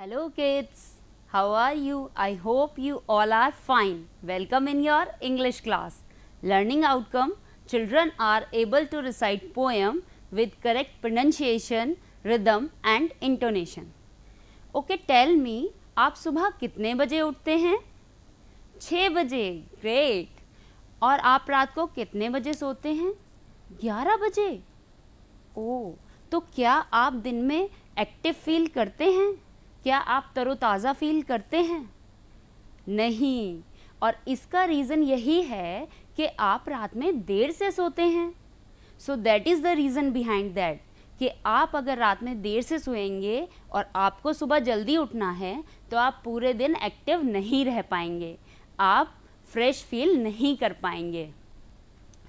Hello kids, how are you? I hope you all are fine. Welcome in your English class. Learning outcome, children are able to recite poem with correct pronunciation, rhythm and intonation. Okay, tell me, आप सुबह कितने बजे उठते हैं? 6 बजे, great. और आप रात को कितने बजे सोते हैं? 11 बजे. ओह, तो क्या आप दिन में एक्टिव फील करते हैं? क्या आप तरोताज़ा फील करते हैं? नहीं. और इसका रीज़न यही है कि आप रात में देर से सोते हैं. So that is the reason behind that कि आप अगर रात में देर से सोएंगे और आपको सुबह जल्दी उठना है तो आप पूरे दिन एक्टिव नहीं रह पाएंगे, आप फ्रेश फील नहीं कर पाएंगे.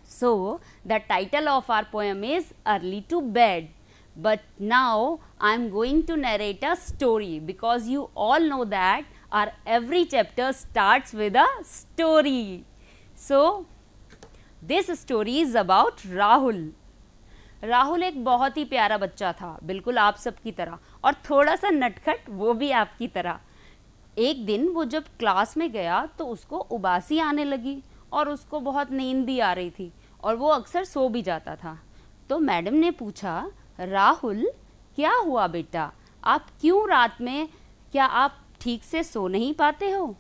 So the title of our poem is early to bed. But now I am going to narrate a story because you all know that our every chapter starts with a story. So this story is about Rahul. Rahul एक बहुत ही प्यारा बच्चा था, बिल्कुल आप सबकी तरह, और थोड़ा सा नटखट, वो भी आपकी तरह. एक दिन वो जब क्लास में गया तो उसको उबासी आने लगी और उसको बहुत नींद भी आ रही थी और वो अक्सर सो भी जाता था. तो मैडम ने पूछा, राहुल क्या हुआ बेटा, आप क्यों रात में, क्या आप ठीक से सो नहीं पाते हो?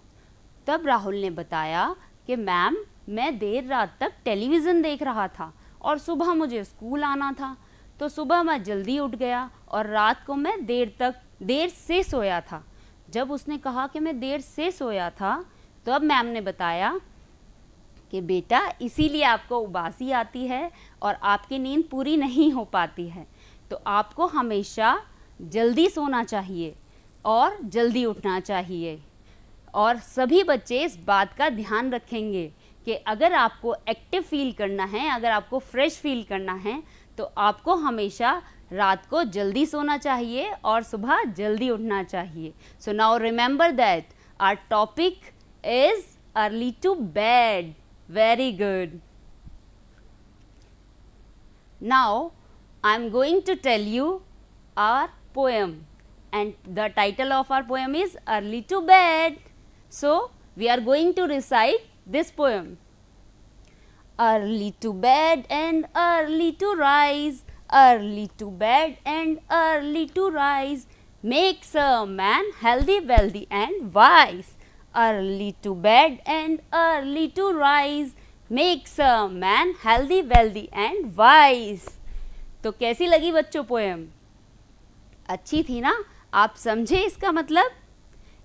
तब राहुल ने बताया कि मैम, मैं देर रात तक टेलीविज़न देख रहा था और सुबह मुझे स्कूल आना था, तो सुबह मैं जल्दी उठ गया और रात को मैं देर से सोया था. जब उसने कहा कि मैं देर से सोया था, तब मैम ने बताया कि बेटा इसीलिए आपको उबासी आती है और आपकी नींद पूरी नहीं हो पाती है, तो आपको हमेशा जल्दी सोना चाहिए और जल्दी उठना चाहिए. और सभी बच्चे इस बात का ध्यान रखेंगे कि अगर आपको एक्टिव फील करना है, अगर आपको फ्रेश फील करना है, तो आपको हमेशा रात को जल्दी सोना चाहिए और सुबह जल्दी उठना चाहिए. So now remember that our topic is early to bed. Very good. Now I am going to tell you our poem, and the title of our poem is Early to Bed. So we are going to recite this poem. Early to bed and early to rise, early to bed and early to rise, makes a man healthy, wealthy and wise. Early to bed and early to rise, makes a man healthy, wealthy and wise. तो कैसी लगी बच्चों poem? अच्छी थी ना? आप समझे इसका मतलब?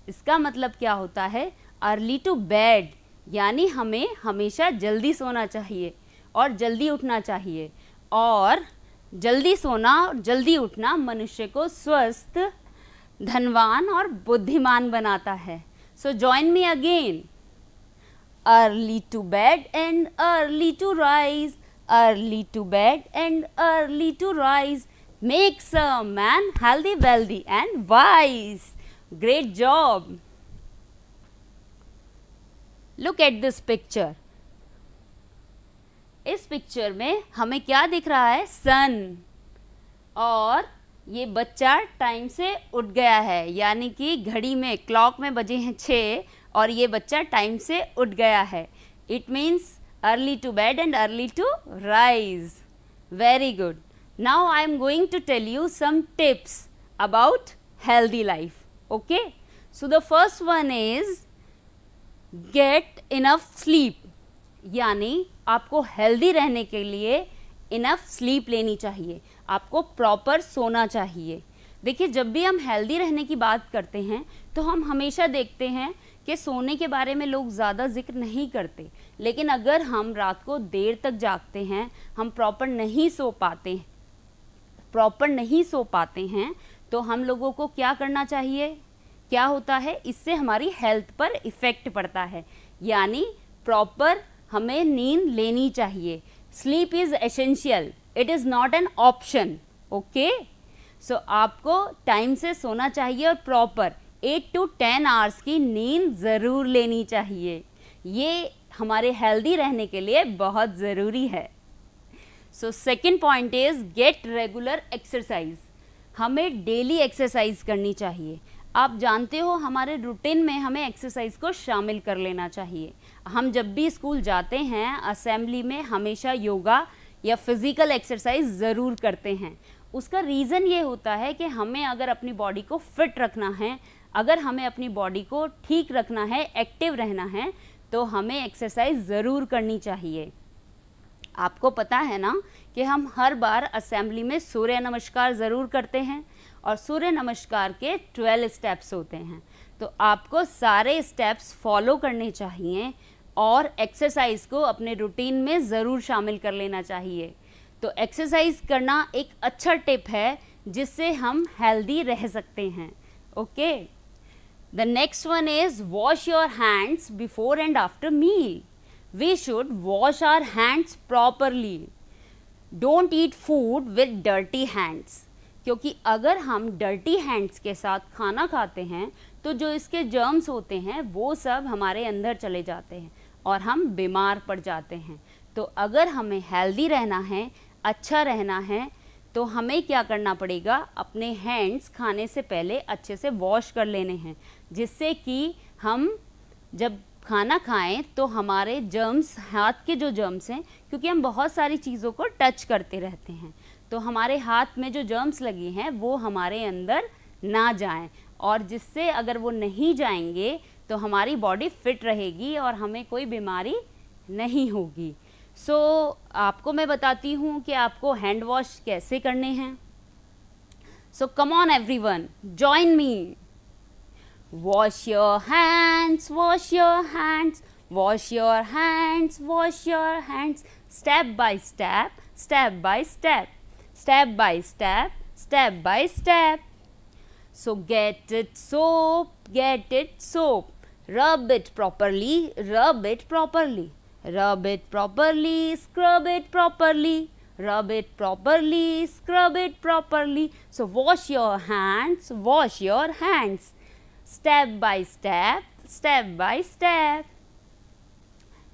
इसका मतलब क्या होता है? अर्ली टू बेड यानी हमें हमेशा जल्दी सोना चाहिए और जल्दी उठना चाहिए, और जल्दी सोना और जल्दी उठना मनुष्य को स्वस्थ, धनवान और बुद्धिमान बनाता है. So join me again. Early to bed and early to rise, early to bed and early to rise, makes a man healthy, wealthy and wise. Great job. Look at this picture. इस picture में हमें क्या दिख रहा है? सन. और ये बच्चा टाइम से उठ गया है, यानी कि घड़ी में, क्लॉक में बजे हैं 6 और ये बच्चा टाइम से उठ गया है. It means early to bed and early to rise. Very good. Now I am going to tell you some tips about healthy life. Okay, so the first one is get enough sleep. यानी आपको healthy रहने के लिए enough sleep लेनी चाहिए, आपको proper सोना चाहिए. देखिए, जब भी हम हेल्दी रहने की बात करते हैं तो हम हमेशा देखते हैं कि सोने के बारे में लोग ज़्यादा जिक्र नहीं करते, लेकिन अगर हम रात को देर तक जागते हैं, हम प्रॉपर नहीं सो पाते हैं तो हम लोगों को क्या करना चाहिए? क्या होता है? इससे हमारी हेल्थ पर इफ़ेक्ट पड़ता है, यानी प्रॉपर हमें नींद लेनी चाहिए. Sleep is essential. It is not an option. Okay? So आपको टाइम से सोना चाहिए और प्रॉपर 8 to 10 आवर्स की नींद ज़रूर लेनी चाहिए. ये हमारे हेल्दी रहने के लिए बहुत ज़रूरी है. So second point is get regular exercise. हमें डेली एक्सरसाइज करनी चाहिए. आप जानते हो हमारे रूटीन में हमें एक्सरसाइज को शामिल कर लेना चाहिए। हम जब भी स्कूल जाते हैं असेंबली में हमेशा योगा या फिज़िकल एक्सरसाइज ज़रूर करते हैं। उसका रीज़न ये होता है कि हमें अगर अपनी बॉडी को फिट रखना है, अगर हमें अपनी बॉडी को ठीक रखना है, एक्टिव रहना है, तो हमें एक्सरसाइज ज़रूर करनी चाहिए। आपको पता है ना कि हम हर बार असेंबली में सूर्य नमस्कार ज़रूर करते हैं और सूर्य नमस्कार के 12 स्टेप्स होते हैं। तो आपको सारे स्टेप्स फॉलो करने चाहिए और एक्सरसाइज को अपने रूटीन में ज़रूर शामिल कर लेना चाहिए। तो एक्सरसाइज करना एक अच्छा टिप है जिससे हम हेल्दी रह सकते हैं। Okay, the next one is wash your hands before and after meal. We should wash our hands properly. Don't eat food with dirty hands, क्योंकि अगर हम डर्टी हैंड्स के साथ खाना खाते हैं तो जो इसके जर्म्स होते हैं वो सब हमारे अंदर चले जाते हैं और हम बीमार पड़ जाते हैं। तो अगर हमें हेल्दी रहना है, अच्छा रहना है, तो हमें क्या करना पड़ेगा, अपने हैंड्स खाने से पहले अच्छे से वॉश कर लेने हैं, जिससे कि हम जब खाना खाएं तो हमारे जर्म्स, हाथ के जो जर्म्स हैं, क्योंकि हम बहुत सारी चीज़ों को टच करते रहते हैं, तो हमारे हाथ में जो जर्म्स लगे हैं वो हमारे अंदर ना जाएं, और जिससे अगर वो नहीं जाएंगे तो हमारी बॉडी फिट रहेगी और हमें कोई बीमारी नहीं होगी। सो आपको मैं बताती हूँ कि आपको हैंड वॉश कैसे करने हैं। So come on everyone, join me. Wash your hands, wash your hands, wash your hands, wash your hands, step by step, step by step, step by step, step by step. So get it soap, get it soap. Rub it properly, rub it properly. Rub it properly, scrub it properly. Rub it properly, scrub it properly. So wash your hands, wash your hands. Step by step, step by step.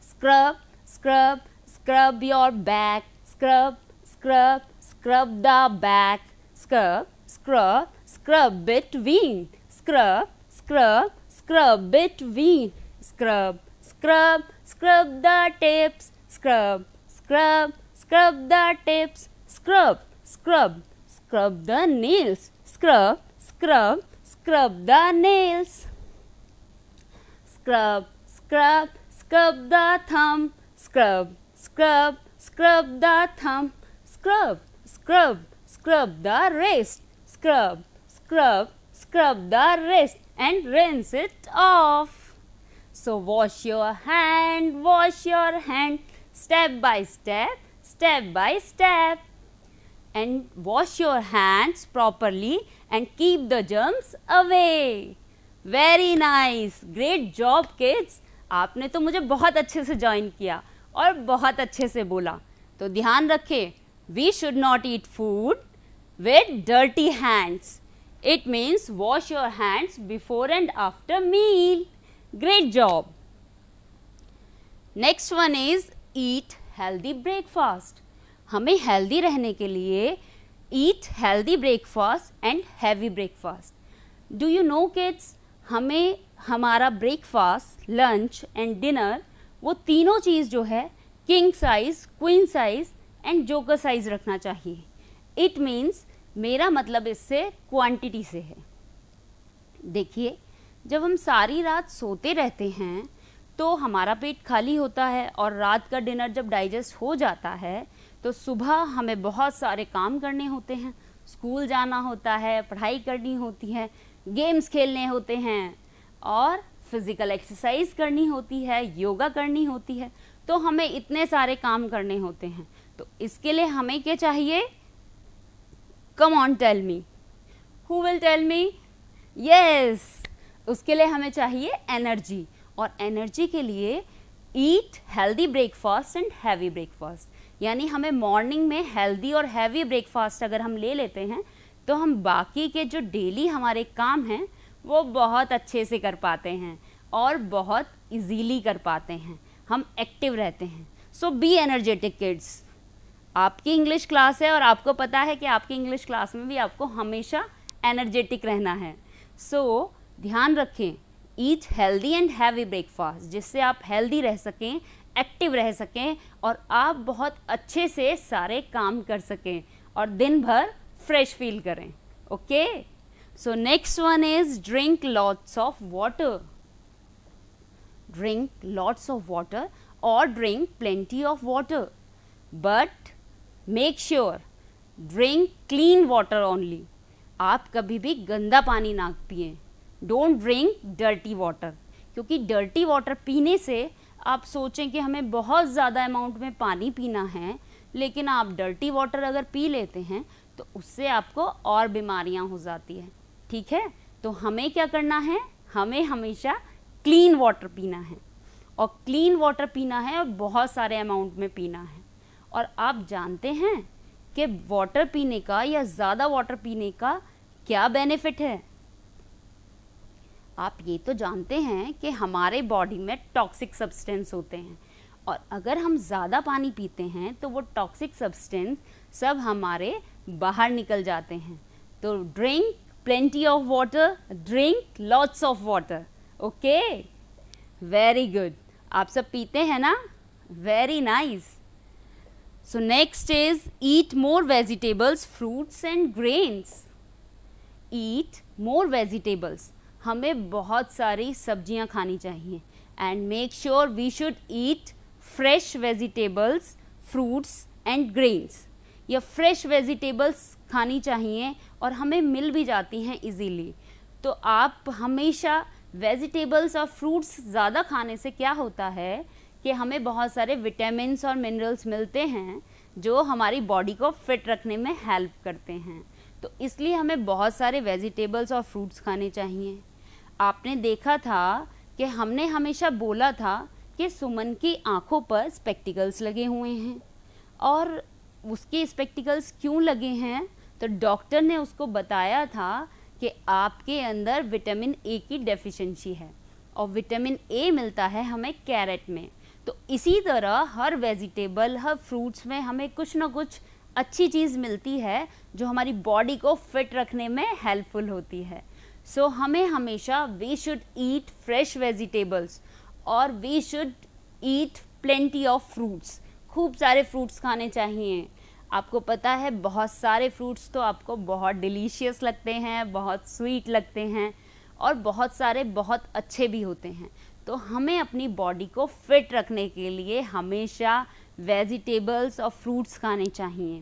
Scrub, scrub, scrub your back. Scrub, scrub, scrub the back. Scrub, scrub, scrub between. Scrub, scrub, scrub between. Scrub, scrub, scrub the tips. Scrub, scrub, scrub the tips. Scrub, scrub, scrub the nails. Scrub, scrub, scrub the nails. Scrub, scrub, scrub the thumb. Scrub, scrub, scrub the thumb. Scrub, scrub, scrub the wrist. Scrub, scrub, scrub the wrist and rinse it off. So wash your hand, wash your hand, step by step, step by step, and wash your hands properly and keep the germs away. Very nice, great job kids. आपने तो मुझे बहुत अच्छे से join किया और बहुत अच्छे से बोला। तो ध्यान रखें, we should not eat food with dirty hands. It means wash your hands before and after meal. Great job. Next one is eat healthy breakfast. हमें healthy रहने के लिए eat healthy breakfast and heavy breakfast. Do you know kids, हमें हमारा breakfast, lunch and dinner वो तीनों चीज़ जो है king size, queen size and joker size रखना चाहिए। इट मीन्स, मेरा मतलब इससे क्वांटिटी से है। देखिए, जब हम सारी रात सोते रहते हैं तो हमारा पेट खाली होता है और रात का डिनर जब डाइजेस्ट हो जाता है तो सुबह हमें बहुत सारे काम करने होते हैं, स्कूल जाना होता है, पढ़ाई करनी होती है, गेम्स खेलने होते हैं और फिज़िकल एक्सरसाइज करनी होती है, योगा करनी होती है। तो हमें इतने सारे काम करने होते हैं, तो इसके लिए हमें क्या चाहिए? Come on tell me, who will tell me? Yes, उसके लिए हमें चाहिए एनर्जी, और एनर्जी के लिए eat healthy breakfast and heavy breakfast. यानी हमें मॉर्निंग में हेल्दी और हैवी ब्रेकफास्ट अगर हम ले लेते हैं तो हम बाकी के जो डेली हमारे काम हैं वो बहुत अच्छे से कर पाते हैं और बहुत इजीली कर पाते हैं, हम एक्टिव रहते हैं। सो बी एनर्जेटिक किड्स। आपकी इंग्लिश क्लास है और आपको पता है कि आपकी इंग्लिश क्लास में भी आपको हमेशा एनर्जेटिक रहना है। सो ध्यान रखें, eat healthy and heavy breakfast, जिससे आप हेल्दी रह सकें, एक्टिव रह सकें और आप बहुत अच्छे से सारे काम कर सकें और दिन भर फ्रेश फील करें. Okay, so next one is drink lots of water. Drink lots of water और drink plenty of water, but make sure drink clean water only. आप कभी भी गंदा पानी ना पिएं. डोंट ड्रिंक डर्टी वाटर, क्योंकि डर्टी वाटर पीने से आप सोचें कि हमें बहुत ज़्यादा अमाउंट में पानी पीना है, लेकिन आप डर्टी वाटर अगर पी लेते हैं तो उससे आपको और बीमारियां हो जाती हैं. ठीक है, तो हमें क्या करना है, हमें हमेशा क्लीन वाटर पीना है और क्लीन वाटर पीना है और बहुत सारे अमाउंट में पीना है. और आप जानते हैं कि वाटर पीने का या ज़्यादा वाटर पीने का क्या बेनिफिट है? आप ये तो जानते हैं कि हमारे बॉडी में टॉक्सिक सब्सटेंस होते हैं और अगर हम ज़्यादा पानी पीते हैं तो वो टॉक्सिक सब्सटेंस सब हमारे बाहर निकल जाते हैं. तो drink plenty of water, drink lots of water. Okay, very good. आप सब पीते हैं ना? Very nice. So next is eat more vegetables, fruits and grains. Eat more vegetables, हमें बहुत सारी सब्जियां खानी चाहिए and make sure we should eat fresh vegetables, fruits and grains. या फ्रेश वेजिटेबल्स खानी चाहिए और हमें मिल भी जाती हैं इजीली. तो आप हमेशा वेजिटेबल्स और फ्रूट्स ज़्यादा खाने से क्या होता है कि हमें बहुत सारे विटामिन्स और मिनरल्स मिलते हैं जो हमारी बॉडी को फिट रखने में हेल्प करते हैं. तो इसलिए हमें बहुत सारे वेजिटेबल्स और फ्रूट्स खाने चाहिए. आपने देखा था कि हमने हमेशा बोला था कि सुमन की आंखों पर स्पेक्टिकल्स लगे हुए हैं और उसके स्पेक्टिकल्स क्यों लगे हैं, तो डॉक्टर ने उसको बताया था कि आपके अंदर विटामिन ए की डेफिशिएंसी है और विटामिन ए मिलता है हमें कैरेट में. तो इसी तरह हर वेजिटेबल, हर फ्रूट्स में हमें कुछ ना कुछ अच्छी चीज़ मिलती है जो हमारी बॉडी को फिट रखने में हेल्पफुल होती है. सो हमें हमेशा we should eat fresh vegetables और we should eat plenty of fruits. खूब सारे फ्रूट्स खाने चाहिए. आपको पता है बहुत सारे फ्रूट्स तो आपको बहुत डिलीशियस लगते हैं, बहुत स्वीट लगते हैं और बहुत सारे बहुत अच्छे भी होते हैं. तो हमें अपनी बॉडी को फिट रखने के लिए हमेशा वेजिटेबल्स और फ्रूट्स खाने चाहिए.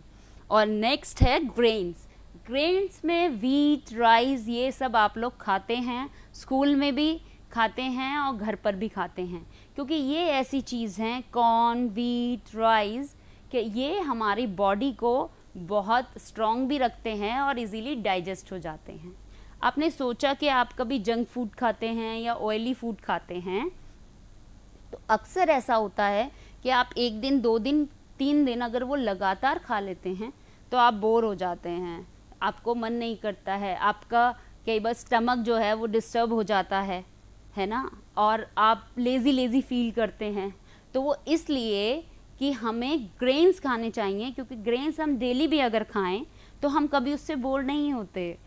और नेक्स्ट है ग्रेन्स. ग्रेन्स में वीट, राइस, ये सब आप लोग खाते हैं, स्कूल में भी खाते हैं और घर पर भी खाते हैं, क्योंकि ये ऐसी चीज़ हैं, कॉर्न, वीट, राइस, कि ये हमारी बॉडी को बहुत स्ट्रॉन्ग भी रखते हैं और इजीली डाइजेस्ट हो जाते हैं. आपने सोचा कि आप कभी जंक फूड खाते हैं या ऑयली फूड खाते हैं, तो अक्सर ऐसा होता है कि आप 1 दिन, 2 दिन, 3 दिन अगर वो लगातार खा लेते हैं तो आप बोर हो जाते हैं, आपको मन नहीं करता है, आपका कई बार स्टमक जो है वो डिस्टर्ब हो जाता है ना, और आप लेज़ी फील करते हैं. तो वो इसलिए कि हमें ग्रेन्स खाने चाहिए, क्योंकि ग्रेन्स हम डेली भी अगर खाएं तो हम कभी उससे बोर नहीं होते.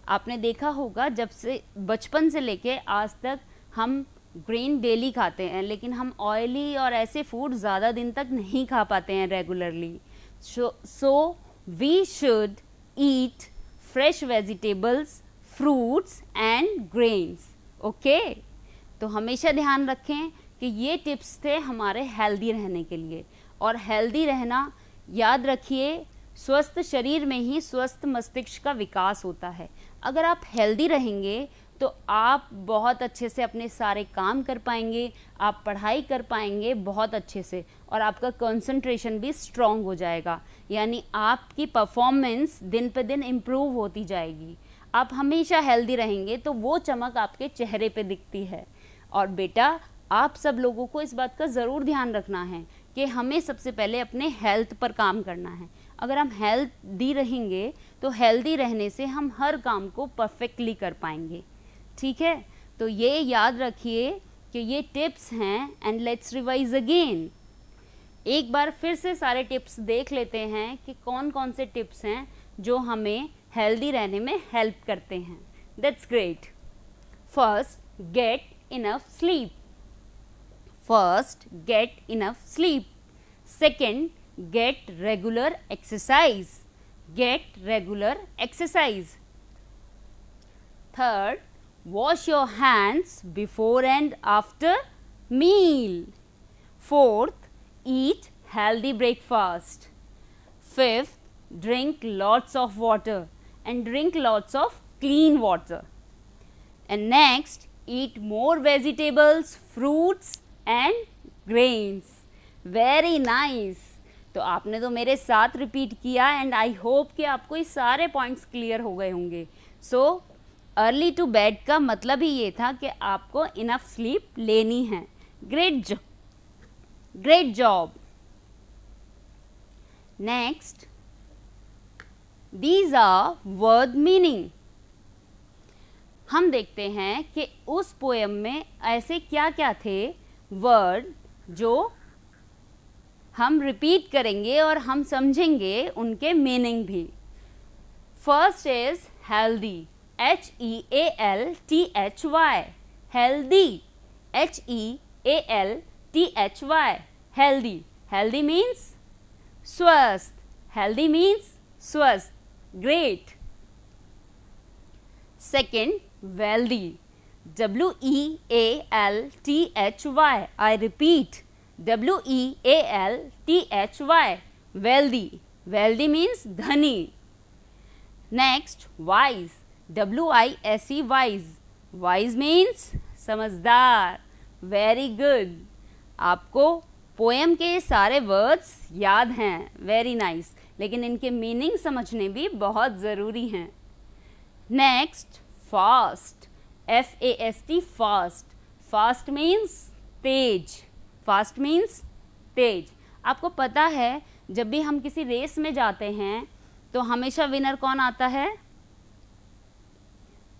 आपने देखा होगा जब से बचपन से लेके आज तक हम ग्रेन डेली खाते हैं, लेकिन हम ऑयली और ऐसे फूड ज़्यादा दिन तक नहीं खा पाते हैं regularly. So we should eat fresh vegetables, fruits and grains. Okay, तो हमेशा ध्यान रखें कि ये टिप्स थे हमारे हेल्दी रहने के लिए. और हेल्दी रहना याद रखिए, स्वस्थ शरीर में ही स्वस्थ मस्तिष्क का विकास होता है. अगर आप हेल्दी रहेंगे तो आप बहुत अच्छे से अपने सारे काम कर पाएंगे, आप पढ़ाई कर पाएंगे बहुत अच्छे से और आपका कंसंट्रेशन भी स्ट्रॉन्ग हो जाएगा. यानी आपकी परफॉर्मेंस दिन पे दिन इम्प्रूव होती जाएगी. आप हमेशा हेल्दी रहेंगे तो वो चमक आपके चेहरे पे दिखती है. और बेटा, आप सब लोगों को इस बात का ज़रूर ध्यान रखना है कि हमें सबसे पहले अपने हेल्थ पर काम करना है. अगर हम हेल्दी रहेंगे तो हेल्दी रहने से हम हर काम को परफेक्टली कर पाएंगे. ठीक है, तो ये याद रखिए कि ये टिप्स हैं. And let's revise again. एक बार फिर से सारे टिप्स देख लेते हैं कि कौन कौन से टिप्स हैं जो हमें हेल्दी रहने में हेल्प करते हैं. That's great. First, get enough sleep. First, get enough sleep. Second, get regular exercise. Get regular exercise. Third, wash your hands before and after meal. Fourth, eat healthy breakfast. Fifth, drink lots of water and drink lots of clean water. And next, eat more vegetables, fruits and grains. Very nice. तो आपने तो मेरे साथ repeat किया and I hope कि आपको ये सारे पॉइंट्स क्लियर हो गए होंगे. सो अर्ली टू बेड का मतलब ही ये था कि आपको इनफ स्लीप लेनी है. Great job. Next, these are word meaning. हम देखते हैं कि उस पोएम में ऐसे क्या क्या थे वर्ड जो हम रिपीट करेंगे और हम समझेंगे उनके मीनिंग भी. First is healthy, HEALTHY, healthy, HEALTHY, healthy. Healthy means स्वस्थ. हेल्दी मीन्स स्वस्थ. Great. Second, wealthy, WEALTHY. I repeat, WEALTHY, wealthy. Wealthy means धनी. Next, wise, WISE, wise. Wise means समझदार. Very good. आपको पोएम के सारे words याद हैं. Very nice. लेकिन इनके मीनिंग समझने भी बहुत ज़रूरी हैं. Next, fast, FAST, fast. Fast means तेज. Fast means तेज. आपको पता है जब भी हम किसी रेस में जाते हैं तो हमेशा विनर कौन आता है?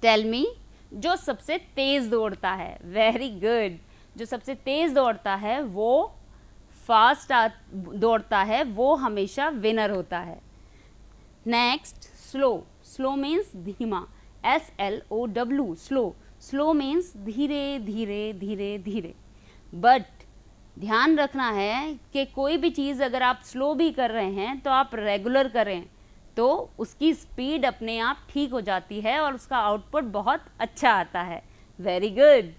Tell me. जो सबसे तेज दौड़ता है. Very good. जो सबसे तेज दौड़ता है वो फास्ट दौड़ता है, वो हमेशा विनर होता है. Next, slow. स्लो मीन्स धीमा. SLOW, slow. स्लो मीन्स धीरे धीरे धीरे धीरे. बट ध्यान रखना है कि कोई भी चीज़ अगर आप स्लो भी कर रहे हैं तो आप रेगुलर करें तो उसकी स्पीड अपने आप ठीक हो जाती है और उसका आउटपुट बहुत अच्छा आता है. Very good.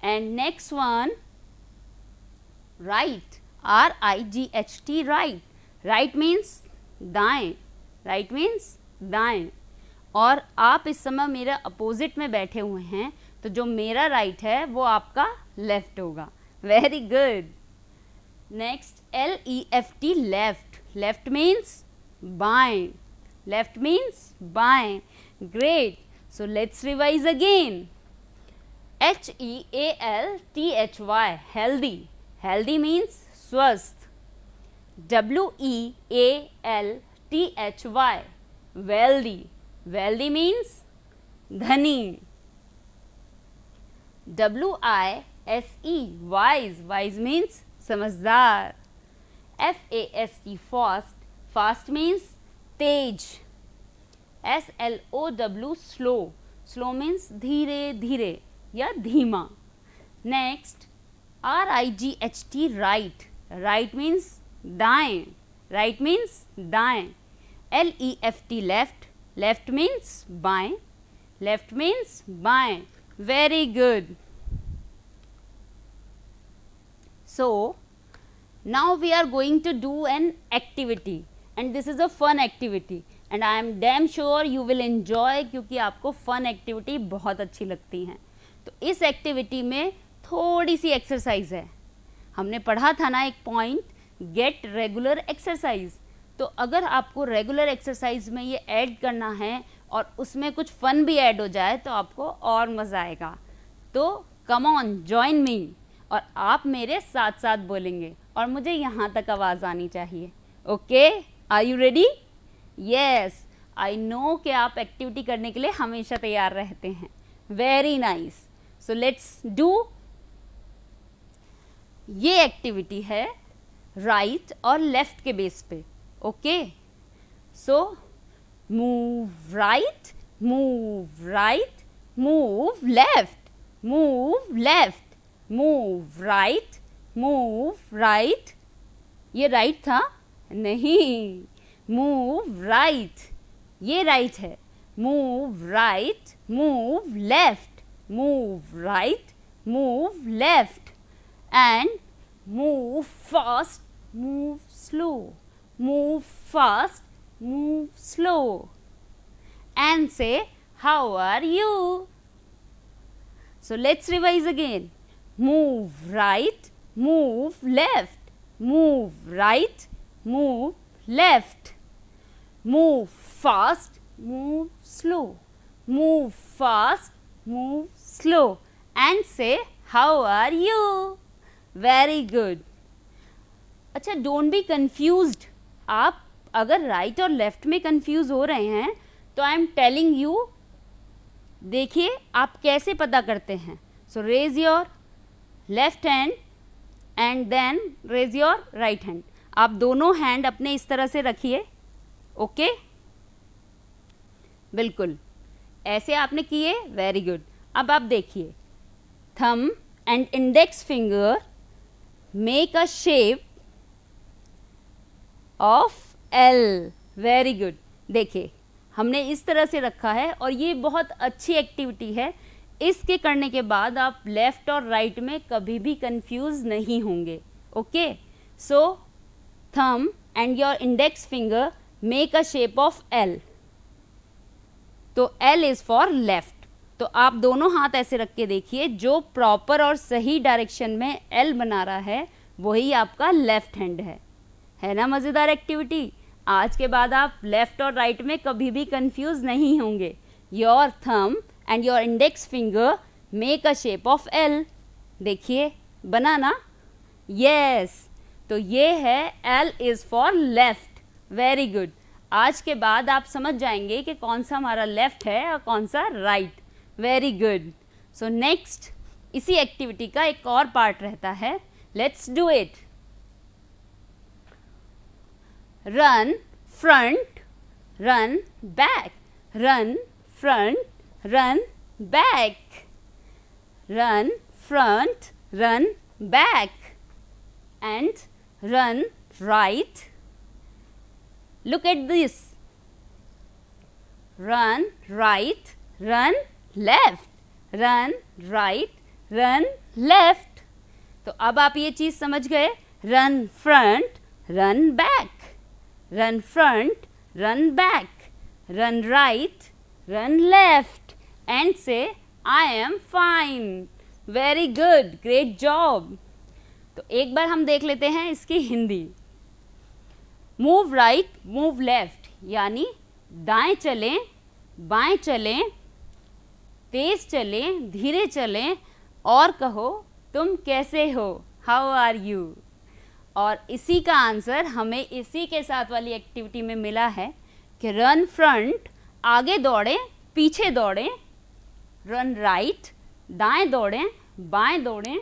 And next one, right, RIGHT, right. Right means दाएं. राइट मीन्स दाएं. और आप इस समय मेरा अपोजिट में बैठे हुए हैं तो जो मेरा राइट है वो आपका लेफ्ट होगा. Very good. Next, LEFT, left. Left means बाएं. लेफ्ट मीन्स बाएं. Great. So let's revise again. HEALTHY, healthy. Healthy means स्वस्थ. WEALTHY, wealthy. Wealthy means धनी. WISE, wise. Wise means समझदार. FAST, fast. Fast means तेज. SLOW, slow. Slow means धीरे धीरे या धीमा. Next, RIGHT, right. Right means दाएं. Right means दाएं. LEFT, left. Left means बाएं. Left means बाएं. Very good. So now we are going to do an activity and this is a fun activity and I am damn sure you will enjoy क्योंकि आपको fun activity बहुत अच्छी लगती हैं. तो इस एक्टिविटी में थोड़ी सी एक्सरसाइज है. हमने पढ़ा था ना एक पॉइंट, गेट रेगुलर एक्सरसाइज. तो अगर आपको रेगुलर एक्सरसाइज में ये ऐड करना है और उसमें कुछ फन भी ऐड हो जाए तो आपको और मज़ा आएगा. तो कम ऑन, जॉइन मी. और आप मेरे साथ साथ बोलेंगे और मुझे यहाँ तक आवाज़ आनी चाहिए. Okay, are you ready? Yes, I know कि आप एक्टिविटी करने के लिए हमेशा तैयार रहते हैं. Very nice. So let's do. ये एक्टिविटी है राइट और लेफ्ट के बेस पे. Okay, so move right, move left, move left, move right, move right. ये right था? नहीं, move right, ये right है. Move right, move left, move right, move left, and move fast, move slow, move fast, move slow, and say, how are you? So let's revise again. Move right, move left, move right, move left, move fast, move slow, move fast, move slow, and say, how are you? Very good. अच्छा, don't be confused. आप अगर right और left में confuse हो रहे हैं तो I am telling you, देखिए आप कैसे पता करते हैं. So raise your left hand and then raise your right hand. आप दोनों हैंड अपने इस तरह से रखिए. ओके, बिल्कुल ऐसे आपने किए. Very good. अब आप देखिए, thumb and index finger make a shape of L. Very good. देखिए हमने इस तरह से रखा है और ये बहुत अच्छी एक्टिविटी है. इसके करने के बाद आप लेफ्ट और राइट में कभी भी कंफ्यूज नहीं होंगे. Okay, so thumb and your index finger make a shape of L. तो एल इज फॉर लेफ्ट. तो आप दोनों हाथ ऐसे रख के देखिए, जो प्रॉपर और सही डायरेक्शन में एल बना रहा है वही आपका लेफ्ट हैंड है ना. मज़ेदार एक्टिविटी. आज के बाद आप लेफ्ट और राइट में कभी भी कंफ्यूज नहीं होंगे. Your thumb and your index finger make a shape of L. देखिए बना ना. यस, तो ये है L is for left. Very good. आज के बाद आप समझ जाएंगे कि कौन सा हमारा लेफ्ट है और कौन सा right. Very good. So next इसी एक्टिविटी का एक और पार्ट रहता है. Let's do it. Run front, run back, run front, run back, run front, run back, and run right. Look at this. Run right, run left, run right, run left. तो अब आप ये चीज समझ गए. Run front, run back, run front, run back, run right, run left, and say, I am fine. Very good, great job. तो एक बार हम देख लेते हैं इसकी Hindi. Move right, move left, यानी दाएं चलें, बाएं चलें, तेज चलें, धीरे चलें और कहो तुम कैसे हो. How are you? और इसी का आंसर हमें इसी के साथ वाली एक्टिविटी में मिला है कि रन फ्रंट आगे दौड़ें, पीछे दौड़ें, रन राइट दाएं दौड़ें, बाएं दौड़ें,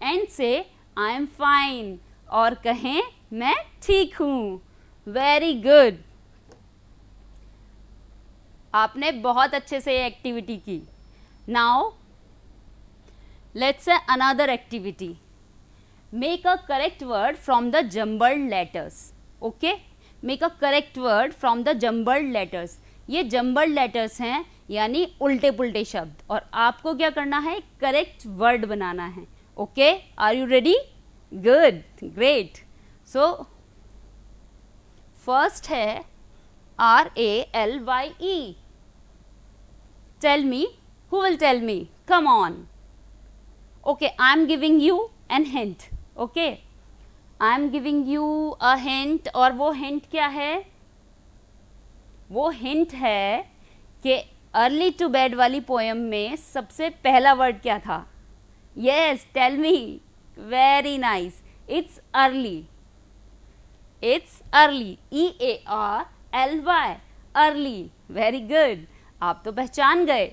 एंड से आई एम फाइन और कहें मैं ठीक हूँ. Very good. आपने बहुत अच्छे से ये एक्टिविटी की. Now let's say another activity. Make a correct word from the jumbled letters. Okay? Make a correct word from the jumbled letters. ये jumbled letters हैं यानी उल्टे पुल्टे शब्द, और आपको क्या करना है, करेक्ट वर्ड बनाना है. Okay, are you ready? Good, great. So first है RALYE. Tell me, who will tell me? Come on. Okay, I am giving you an hint. Okay, I am giving you a hint. और वो hint क्या है? वो hint है कि early to bed वाली poem में सबसे पहला वर्ड क्या था? Yes, tell me. Very nice. It's early. It's early. EARLY. Early. Very good. आप तो पहचान गए.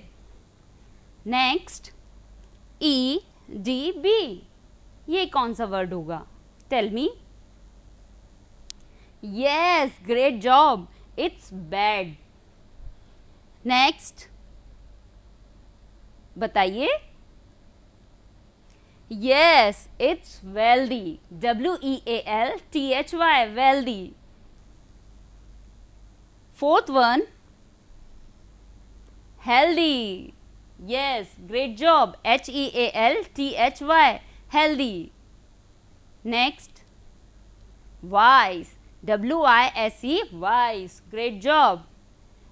Next EDB. ये कौन सा वर्ड होगा? Tell me. Yes, great job. It's bad. Next बताइए। Yes, it's wealthy, WEALTHY, wealthy. Fourth one, healthy. Yes, great job. HEALTHY, healthy. Next, wise, WISE, wise. Great job.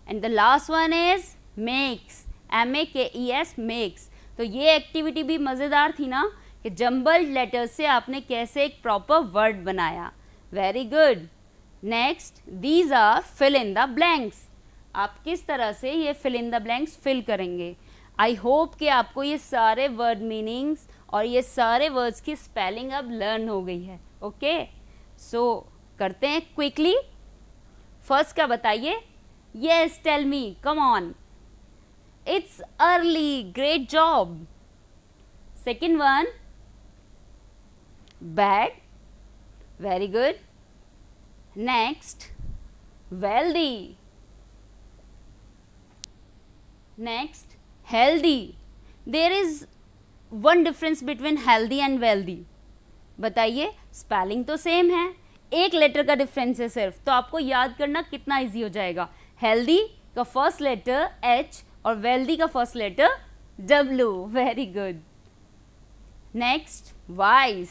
And the last one is makes, MAKES, makes. तो ये activity भी मज़ेदार थी ना, कि jumbled letter से आपने कैसे एक प्रॉपर वर्ड बनाया। Very good. Next, these are fill in the blanks. आप किस तरह से ये fill in the blanks fill करेंगे। आई होप कि आपको ये सारे वर्ड मीनिंग्स और ये सारे वर्ड्स की स्पेलिंग अब लर्न हो गई है। ओके, सो करते हैं क्विकली। फर्स्ट का बताइए। Yes, tell me, come on. It's early, great job. Second one, bad, very good. Next, wealthy. Next, healthy. There is one difference between healthy and wealthy. बताइए, spelling तो same है, एक letter का difference है सिर्फ, तो आपको याद करना कितना इजी हो जाएगा। हेल्दी का फर्स्ट लेटर H और वेल्दी का first letter W। Very good. Next, wise.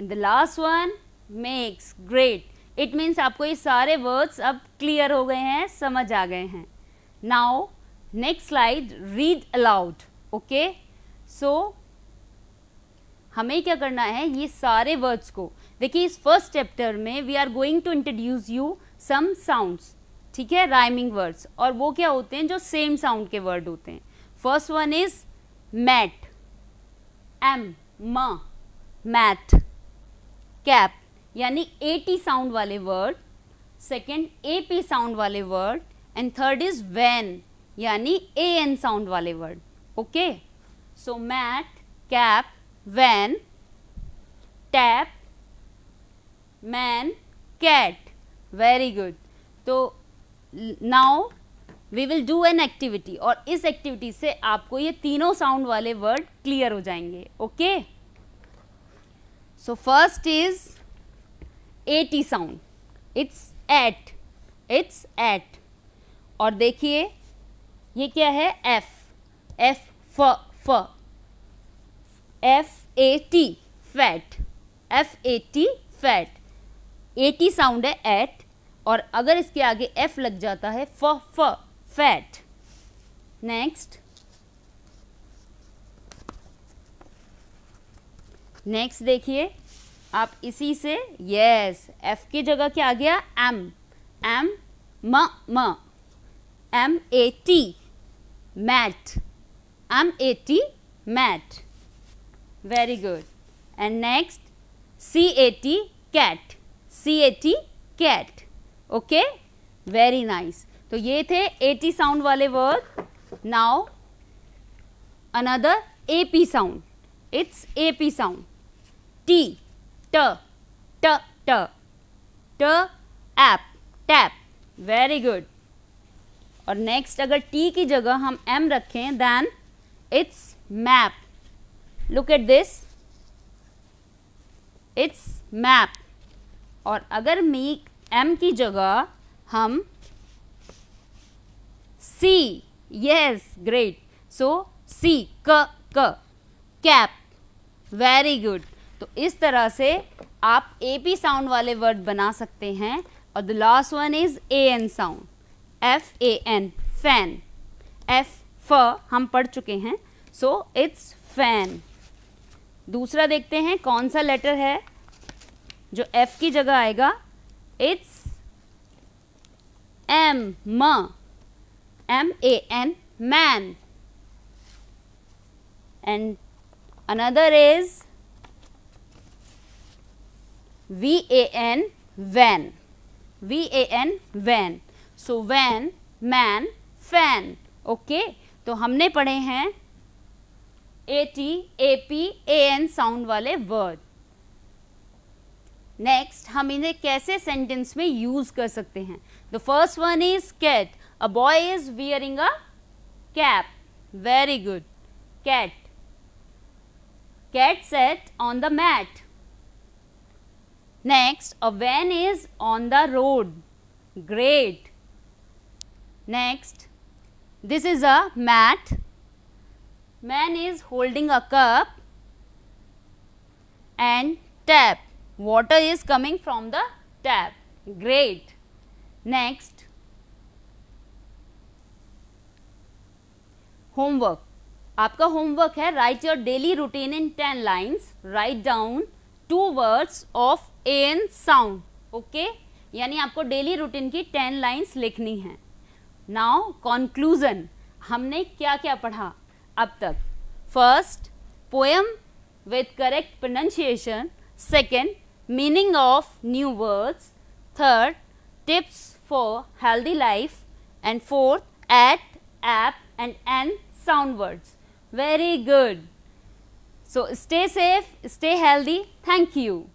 And the last one, makes. Great. It means आपको ये सारे वर्ड्स अब क्लियर हो गए हैं, समझ आ गए हैं। Now next slide, read aloud. Okay, so हमें क्या करना है, ये सारे वर्ड्स को देखिए। इस फर्स्ट चैप्टर में we are going to introduce you some sounds, ठीक है, राइमिंग वर्ड्स। और वो क्या होते हैं, जो सेम साउंड के वर्ड होते हैं। First one is mat, M, म, मैथ। कैप यानी AT साउंड वाले वर्ड। सेकेंड, AP साउंड वाले word. And third is van यानी AN साउंड वाले word. Okay, so mat, cap, van, tap, man, cat. Very good. तो now we will do an activity, और इस activity से आपको ये तीनों साउंड वाले वर्ड क्लियर हो जाएंगे। Okay, so first is AT sound, it's at, it's at. और देखिए ये क्या है, F, F, फ, FAT, fat, FAT, fat. AT sound है एट, और अगर इसके आगे F लग जाता है फ, फैट। नेक्स्ट, नेक्स्ट देखिए आप इसी से, यस, F की जगह क्या आ गया, M, M, म, MAT, mat, MAT, mat. Very good. And next, CAT, cat, CAT, cat. Okay, very nice. तो ये थे AT साउंड वाले word. Now another AP sound, it's AP sound, T, T, T, T, T, app, tap. Very good. और next, अगर T की जगह हम M रखें, then it's map. Look at this, it's map. और अगर M की जगह हम C, yes, great, so C, क, कैप। Very good. तो इस तरह से आप AP साउंड वाले वर्ड बना सकते हैं। और the last one is AN sound, FAN, fan. F हम पढ़ चुके हैं, सो इट्स फैन। दूसरा देखते हैं कौन सा लेटर है जो F की जगह आएगा। It's M, MAN, man. And another is VAN, van, VAN, van. So van, man, fan. Okay, तो हमने पढ़े हैं AT, AP, AN साउंड वाले वर्ड। नेक्स्ट, हम इन्हें कैसे सेंटेंस में यूज कर सकते हैं। The first one is cat, a boy is wearing a cap. Very good. Cat. Cat sat on the mat. Next, a van is on the road. Great. Next, this is a mat. Man is holding a cup and tap. Water is coming from the tap. Great. Next, homework. आपका homework है write your daily routine in 10 lines. Write down 2 words of an sound. Okay? यानी आपको daily routine की 10 lines लिखनी है. Now conclusion. हमने क्या क्या पढ़ा अब तक? First, poem with correct pronunciation. Second, meaning of new words. Third, tips for healthy life. And fourth, at, app and an sound words. Very good. So stay safe, stay healthy. Thank you.